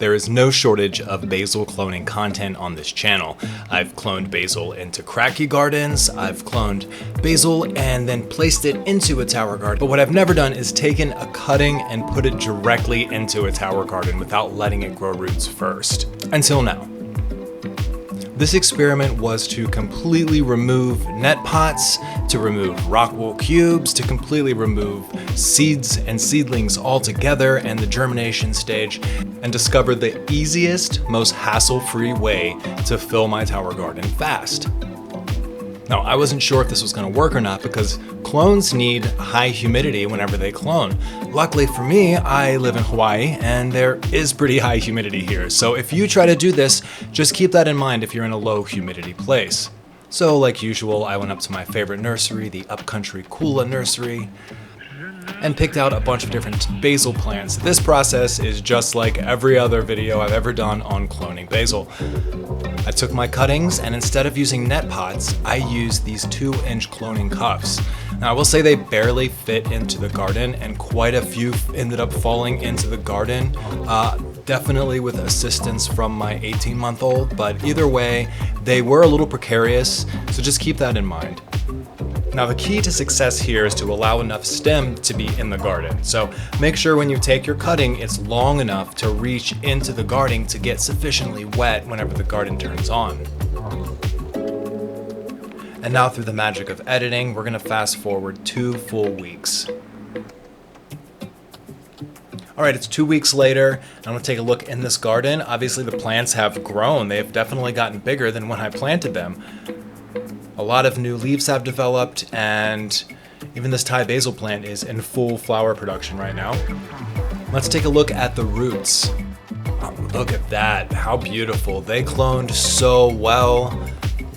there is no shortage of basil cloning content on this channel. I've cloned basil into kratky gardens, I've cloned basil and then placed it into a tower garden. But what I've never done is taken a cutting and put it directly into a tower garden without letting it grow roots first. Until now. This experiment was to completely remove net pots, to remove rock wool cubes, to completely remove seeds and seedlings altogether and the germination stage, and discover the easiest, most hassle-free way to fill my tower garden fast. Now, I wasn't sure if this was going to work or not because clones need high humidity whenever they clone. Luckily for me, I live in Hawaii and there is pretty high humidity here. So if you try to do this, just keep that in mind if you're in a low humidity place. So like usual, I went up to my favorite nursery, the Upcountry Kula nursery, and picked out a bunch of different basil plants. This process is just like every other video I've ever done on cloning basil. I took my cuttings and instead of using net pots, I used these 2-inch cloning cups. Now I will say they barely fit into the garden and quite a few ended up falling into the garden, definitely with assistance from my 18-month-old, but either way, they were a little precarious, so just keep that in mind. Now the key to success here is to allow enough stem to be in the garden. So make sure when you take your cutting, it's long enough to reach into the garden to get sufficiently wet whenever the garden turns on. And now through the magic of editing, we're gonna fast forward 2 full weeks. All right, it's 2 weeks later. I'm gonna take a look in this garden. Obviously the plants have grown. They've definitely gotten bigger than when I planted them. A lot of new leaves have developed, and even this Thai basil plant is in full flower production right now. Let's take a look at the roots. Oh, look at that, how beautiful. They cloned so well.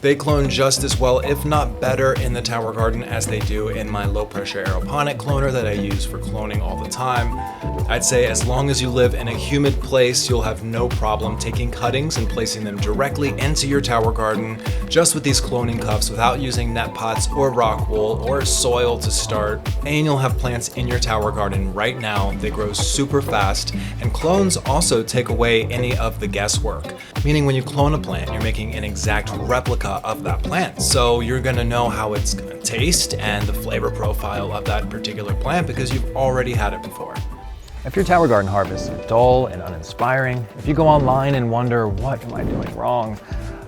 They clone just as well, if not better, in the tower garden as they do in my low pressure aeroponic cloner that I use for cloning all the time. I'd say as long as you live in a humid place, you'll have no problem taking cuttings and placing them directly into your tower garden just with these cloning cups without using net pots or rock wool or soil to start. And you'll have plants in your tower garden right now. They grow super fast, and clones also take away any of the guesswork. Meaning when you clone a plant, you're making an exact replica of that plant. So you're gonna know how it's gonna taste and the flavor profile of that particular plant because you've already had it before. If your tower garden harvests are dull and uninspiring, if you go online and wonder, what am I doing wrong?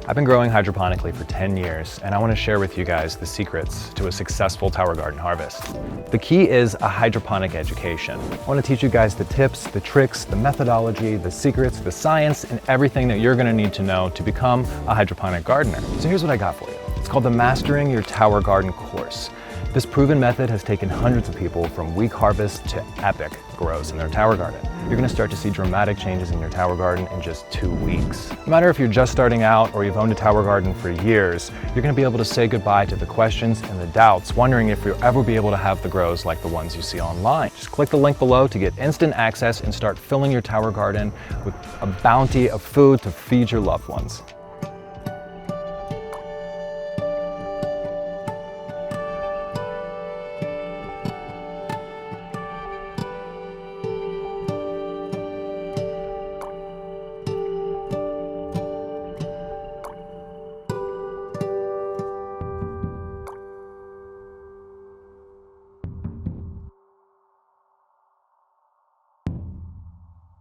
I've been growing hydroponically for 10 years, and I want to share with you guys the secrets to a successful tower garden harvest. The key is a hydroponic education. I want to teach you guys the tips, the tricks, the methodology, the secrets, the science, and everything that you're going to need to know to become a hydroponic gardener. So here's what I got for you. It's called the Mastering Your Tower Garden course. This proven method has taken hundreds of people from weak harvest to epic grows in their tower garden. You're gonna start to see dramatic changes in your tower garden in just 2 weeks. No matter if you're just starting out or you've owned a tower garden for years, you're gonna be able to say goodbye to the questions and the doubts, wondering if you'll ever be able to have the grows like the ones you see online. Just click the link below to get instant access and start filling your tower garden with a bounty of food to feed your loved ones.